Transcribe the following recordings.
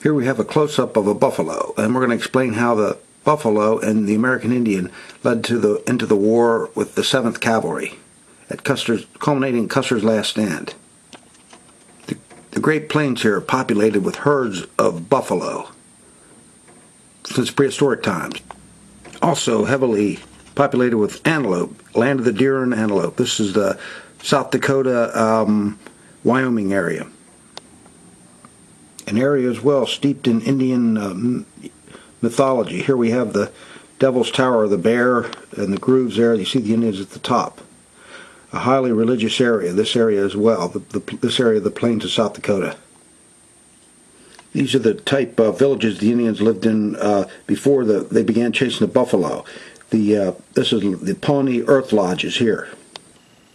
Here we have a close-up of a buffalo, and we're going to explain how the buffalo and the American Indian led into the war with the 7th Cavalry at Custer's, culminating in Custer's last stand. The Great Plains here are populated with herds of buffalo since prehistoric times. Also heavily populated with antelope, land of the deer and antelope. This is the South Dakota, Wyoming area. An area as well steeped in Indian mythology. Here we have the Devil's Tower, the bear, and the grooves there. You see the Indians at the top. A highly religious area, this area as well, this area of the plains of South Dakota. These are the type of villages the Indians lived in before they began chasing the buffalo. This is the Pawnee Earth Lodges here.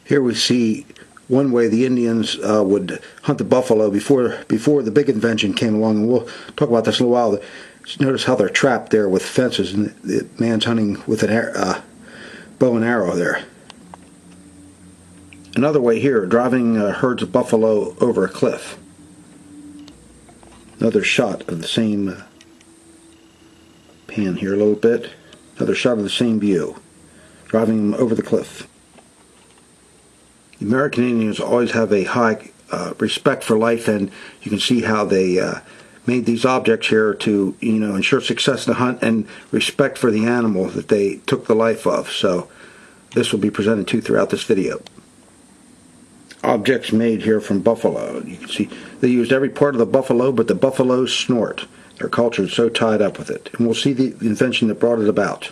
Here we see one way the Indians would hunt the buffalo before the big invention came along, and we'll talk about this in a while. Notice how they're trapped there with fences, and the man's hunting with a bow and arrow there. Another way here, driving herds of buffalo over a cliff. Another shot of the same pan here a little bit. Another shot of the same view, driving them over the cliff. The American Indians always have a high respect for life, and you can see how they made these objects here to, ensure success in the hunt and respect for the animal that they took the life of. So this will be presented to throughout this video. Objects made here from buffalo. You can see they used every part of the buffalo but the buffalo's snort. Their culture is so tied up with it. And we'll see the invention that brought it about.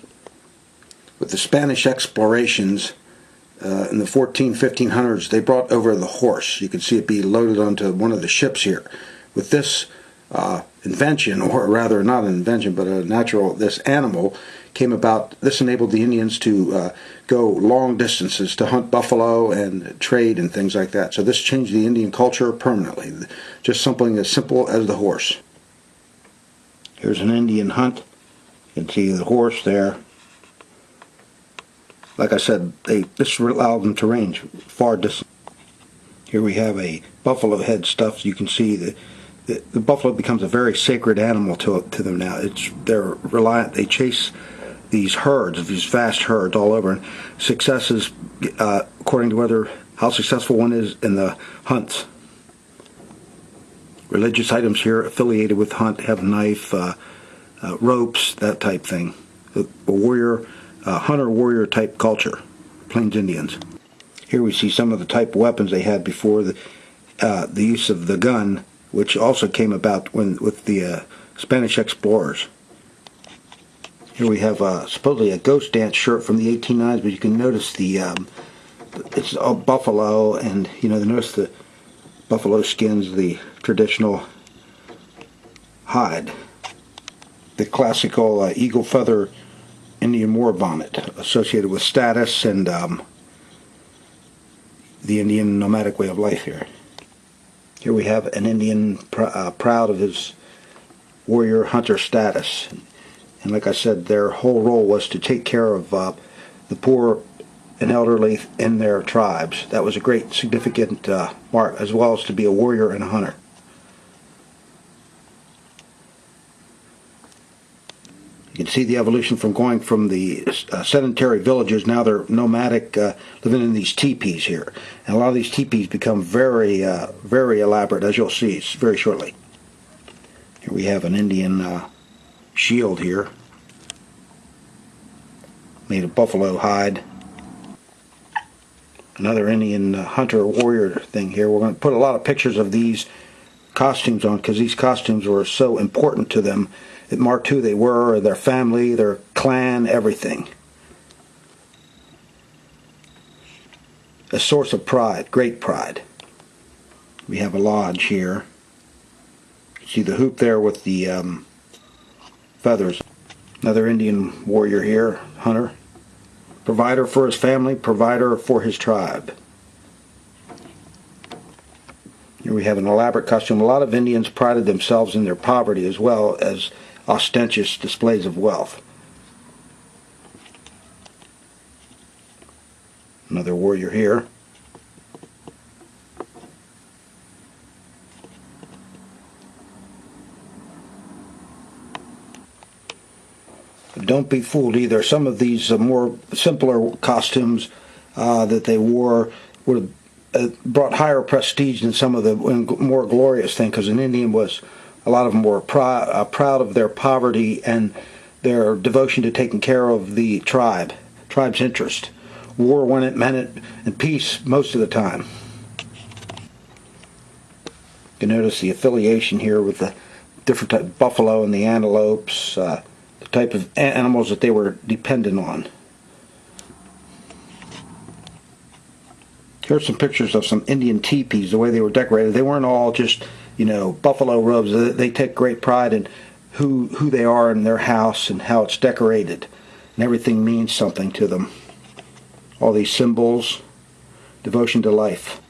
With the Spanish explorations in the 1500s, they brought over the horse. You can see it be loaded onto one of the ships here. With this invention, or rather not an invention, but this animal came about. This enabled the Indians to go long distances to hunt buffalo and trade and things like that. So this changed the Indian culture permanently. Just something as simple as the horse. Here's an Indian hunt. You can see the horse there. Like I said, this allowed them to range far distance. Here we have a buffalo head stuffed. You can see the buffalo becomes a very sacred animal to them now. They're reliant. They chase these herds, these vast herds all over. And success is according to how successful one is in the hunts. Religious items here affiliated with hunt have knife, ropes, that type thing. A warrior. Hunter-warrior type culture, Plains Indians. Here we see some of the type of weapons they had before the use of the gun, which also came about with the Spanish explorers. Here we have supposedly a ghost dance shirt from the 1890s, but you can notice it's all buffalo, and notice the buffalo skins, the traditional hide, the classical eagle feather Indian war bonnet associated with status and the Indian nomadic way of life here. Here we have an Indian proud of his warrior hunter status. And like I said, their whole role was to take care of the poor and elderly in their tribes. That was a great significant mark, as well as to be a warrior and a hunter. You can see the evolution from going from the sedentary villages. Now they're nomadic, living in these teepees here. And a lot of these teepees become very, very elaborate, as you'll see very shortly. Here we have an Indian shield here, made of buffalo hide. Another Indian hunter warrior thing here. We're going to put a lot of pictures of these costumes on, because these costumes were so important to them. It marked who they were, their family, their clan, everything. A source of pride, great pride. We have a lodge here. See the hoop there with the feathers. Another Indian warrior here, hunter. Provider for his family, provider for his tribe. Here we have an elaborate costume. A lot of Indians prided themselves in their poverty as well as ostentatious displays of wealth. Another warrior here. Don't be fooled either. Some of these more simpler costumes that they wore would have brought higher prestige than some of the more glorious things, because an Indian was, a lot of them were proud of their poverty and their devotion to taking care of the tribe's interest. War when it meant it, and peace most of the time. You can notice the affiliation here with the different type of buffalo and the antelopes, the type of animals that they were dependent on. Here's some pictures of some Indian teepees, the way they were decorated. They weren't all just, buffalo robes. They take great pride in who they are in their house and how it's decorated. And everything means something to them. All these symbols, devotion to life.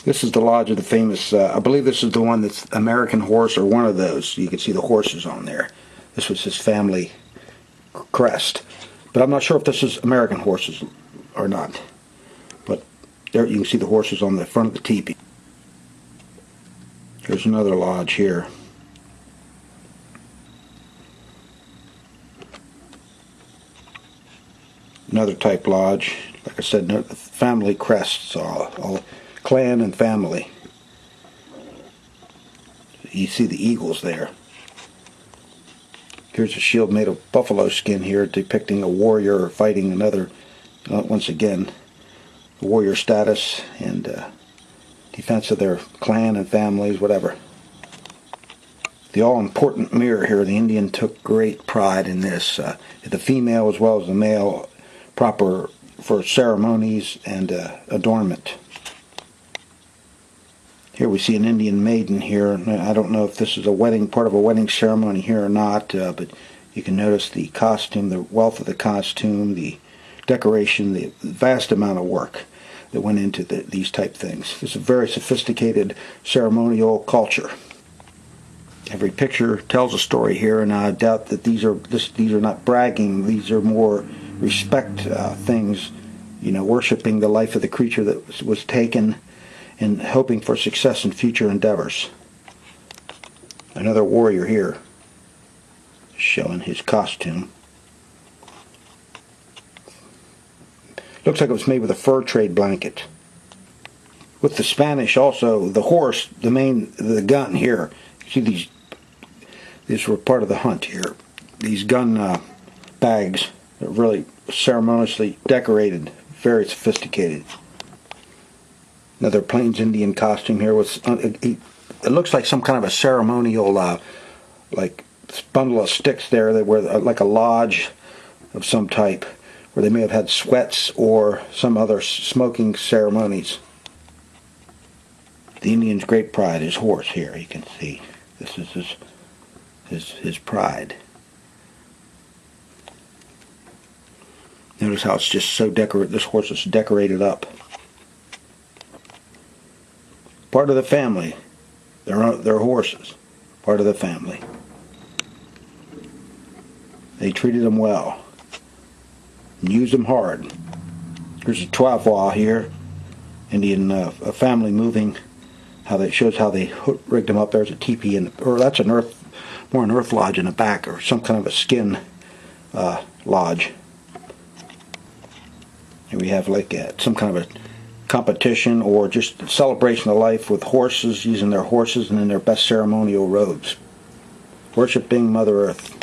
This is the lodge of the famous, I believe this is the one that's American horse, or one of those. You can see the horses on there. This was his family crest. But I'm not sure if this is American horses or not. But there you can see the horses on the front of the teepee. Here's another lodge here. Another type lodge. Like I said, family crests, all clan and family. You see the eagles there. Here's a shield made of buffalo skin here, depicting a warrior fighting another, once again, warrior status and defense of their clan and families, whatever. The all-important mirror here, the Indian took great pride in this. The female as well as the male, proper for ceremonies and adornment. Here we see an Indian maiden here. I don't know if this is part of a wedding ceremony here or not, but you can notice the costume, the wealth of the costume, the decoration, the vast amount of work that went into these type things. It's a very sophisticated ceremonial culture. Every picture tells a story here, and I doubt that these are not bragging. These are more respect things, worshiping the life of the creature that was taken, and hoping for success in future endeavors. Another warrior here, showing his costume. Looks like it was made with a fur trade blanket. With the Spanish also, the horse, the gun here. See these were part of the hunt here. These gun bags are really ceremoniously decorated, very sophisticated. Another Plains Indian costume here with it looks like some kind of a ceremonial like bundle of sticks there that were like a lodge of some type, where they may have had sweats or some other smoking ceremonies. The Indian's great pride, his horse here, you can see. This is his pride. Notice how it's just so decorated. This horse is decorated up. Part of the family. They're horses. Part of the family. They treated them well. And used them hard. Here's a Travois here. Indian a family moving. Shows how they rigged them up. There's a teepee, or that's an earth lodge in the back, or some kind of a skin lodge. Here we have like some kind of a competition or just a celebration of life with horses, using their horses and in their best ceremonial robes. Worshipping Mother Earth.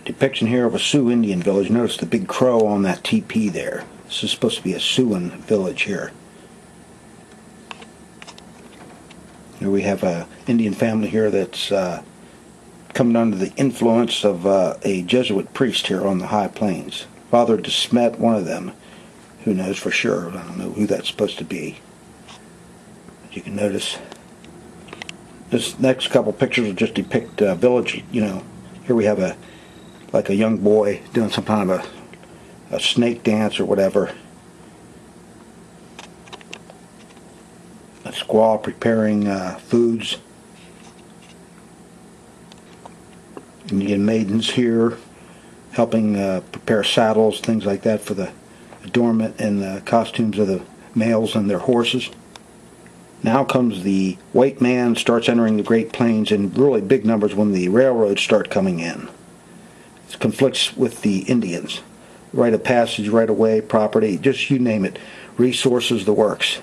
Depiction here of a Sioux Indian village. Notice the big crow on that teepee there. This is supposed to be a Siouan village here. Here we have an Indian family here that's coming under the influence of a Jesuit priest here on the high plains. Father de Smet, one of them. Who knows for sure? I don't know who that's supposed to be. But you can notice this next couple pictures will just depict a village. Here we have a young boy doing some kind of a snake dance or whatever. A squaw preparing foods. Indian maidens here helping prepare saddles, things like that for the adornment and the costumes of the males and their horses. Now comes the white man starts entering the Great Plains in really big numbers when the railroads start coming in. conflicts with the Indians. Right of passage, right of way, property, just you name it. Resources, the works.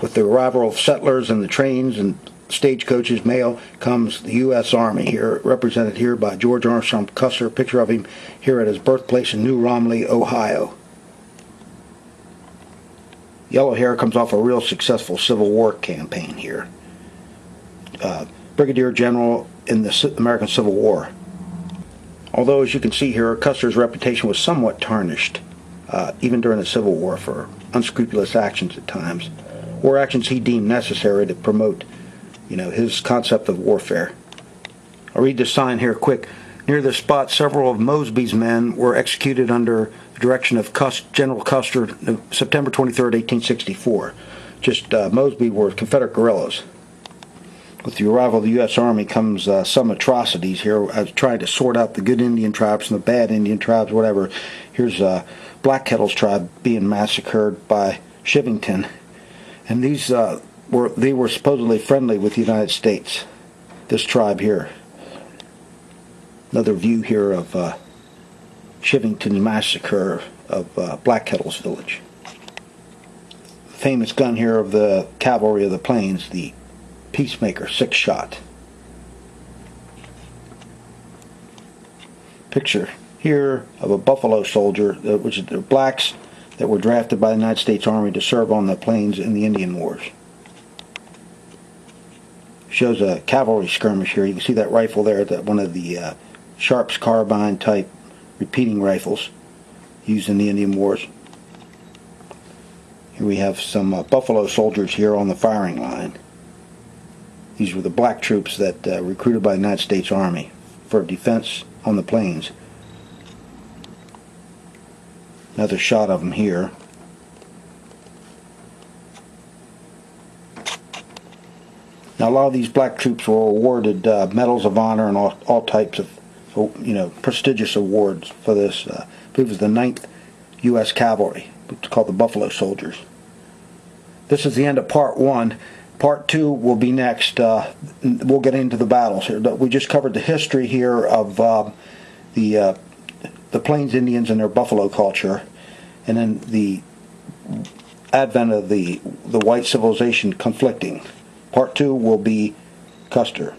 With the arrival of settlers and the trains and stagecoaches, mail, comes the U.S. Army here, represented here by George Armstrong Custer, a picture of him here at his birthplace in New Romney, Ohio. Yellow hair comes off a real successful Civil War campaign here. Brigadier General in the American Civil War. Although, as you can see here, Custer's reputation was somewhat tarnished, even during the Civil War, for unscrupulous actions at times, or actions he deemed necessary to promote, his concept of warfare. I'll read this sign here quick. Near this spot, several of Mosby's men were executed under the direction of General Custer, September 23, 1864. Mosby were Confederate guerrillas. With the arrival of the U.S. Army comes some atrocities here, trying to sort out the good Indian tribes from the bad Indian tribes, whatever. Here's Black Kettle's tribe being massacred by Shivington, and these were supposedly friendly with the United States. This tribe here. Another view here of Shivington's massacre of Black Kettle's village. Famous gun here of the cavalry of the plains, the Peacemaker 6-shot. Picture here of a buffalo soldier, which is the blacks that were drafted by the United States Army to serve on the plains in the Indian Wars. Shows a cavalry skirmish here. You can see that rifle there, one of the Sharp's carbine type repeating rifles used in the Indian Wars. Here we have some buffalo soldiers here on the firing line. These were the black troops that recruited by the United States Army for defense on the plains. Another shot of them here. Now, a lot of these black troops were awarded medals of honor and all types of, prestigious awards for this. I believe it was the 9th U.S. Cavalry. It's called the Buffalo Soldiers. This is the end of Part 1. Part 2 will be next. We'll get into the battles here. We just covered the history here of the Plains Indians and their buffalo culture, and then the advent of the white civilization conflicting. Part 2 will be Custer.